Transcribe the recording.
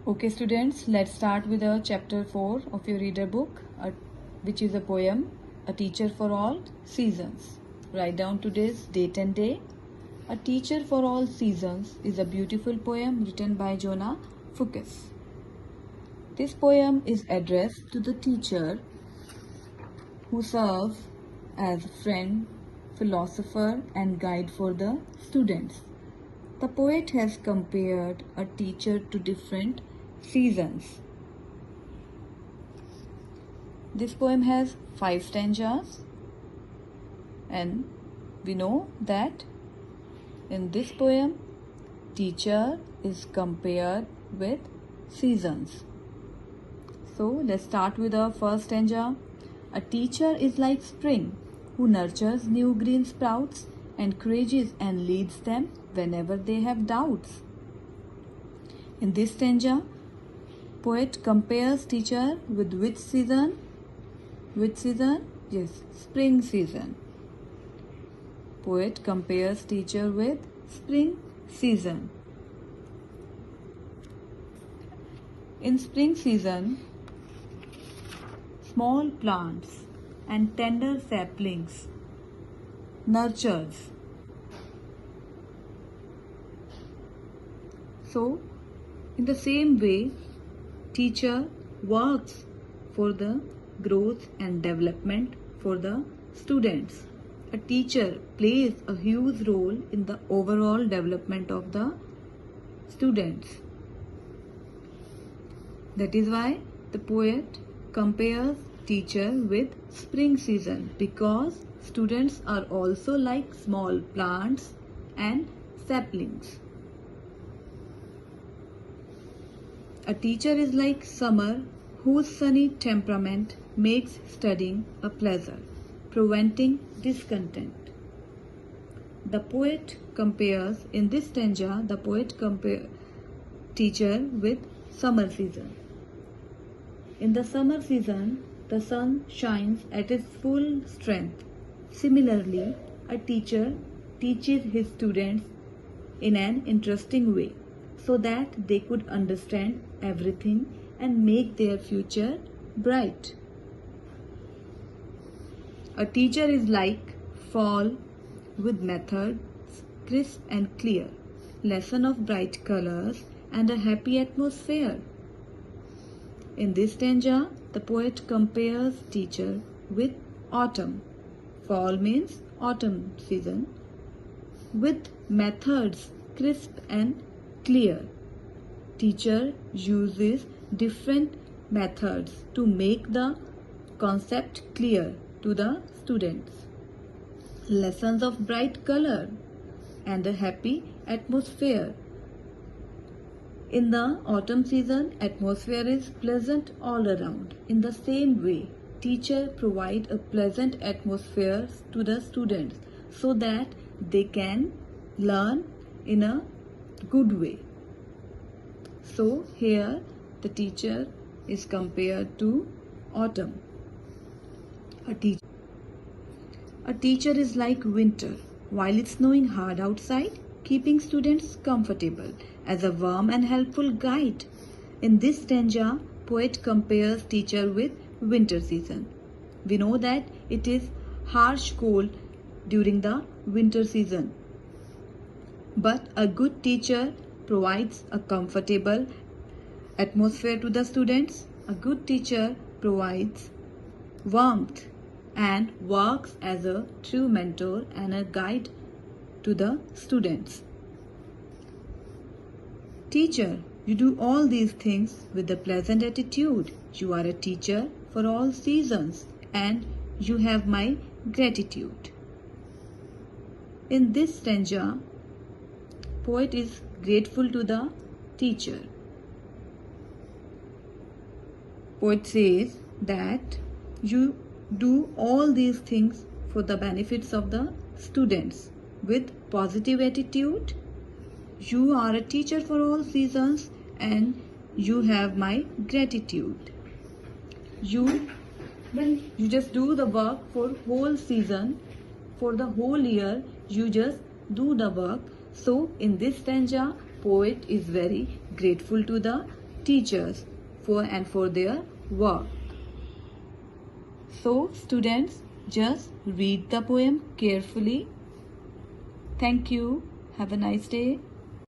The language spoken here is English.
Okay students, let's start with chapter 4 of your reader book, which is a poem, A Teacher for All Seasons. Write down today's date and day. A Teacher for All Seasons is a beautiful poem written by Jonah Fucus. This poem is addressed to the teacher who serves as a friend, philosopher and guide for the students. The poet has compared a teacher to different seasons. This poem has 5 stanzas, and we know that in this poem, teacher is compared with seasons. So let's start with the first stanza. A teacher is like spring who nurtures new green sprouts, encourages and leads them whenever they have doubts. In this stanza, poet compares teacher with which season? Which season? Yes, spring season. Poet compares teacher with spring season. In spring season, small plants and tender saplings nurtures. So, in the same way, teacher works for the growth and development for the students. A teacher plays a huge role in the overall development of the students. That is why the poet compares teacher with spring season, because students are also like small plants and saplings. A teacher is like summer whose sunny temperament makes studying a pleasure, preventing discontent. The poet compares, in this stanza, the poet compares teacher with summer season. In the summer season, the sun shines at its full strength. Similarly, a teacher teaches his students in an interesting way, so that they could understand everything and make their future bright. A teacher is like fall with methods crisp and clear, lesson of bright colors and a happy atmosphere. In this stanza, the poet compares teacher with autumn. Fall means autumn season, with methods crisp and clear. Teacher uses different methods to make the concept clear to the students. Lessons of bright color and a happy atmosphere. In the autumn season, atmosphere is pleasant all around. In the same way, teacher provide a pleasant atmosphere to the students so that they can learn in a good way. So here the teacher is compared to autumn. A teacher is like winter while it's snowing hard outside, keeping students comfortable as a warm and helpful guide. In this stanza, poet compares teacher with winter season. We know that it is harsh cold during the winter season, but a good teacher provides a comfortable atmosphere to the students. A good teacher provides warmth and works as a true mentor and a guide to the students. Teacher, you do all these things with a pleasant attitude. You are a teacher for all seasons and you have my gratitude. In this stanza, poet is grateful to the teacher. Poet says that you do all these things for the benefits of the students with positive attitude. You are a teacher for all seasons and you have my gratitude. When you just do the work for whole season, for the whole year, you just do the work. So in this stanza, poet is very grateful to the teachers for their work. So students, just read the poem carefully. Thank you. Have a nice day.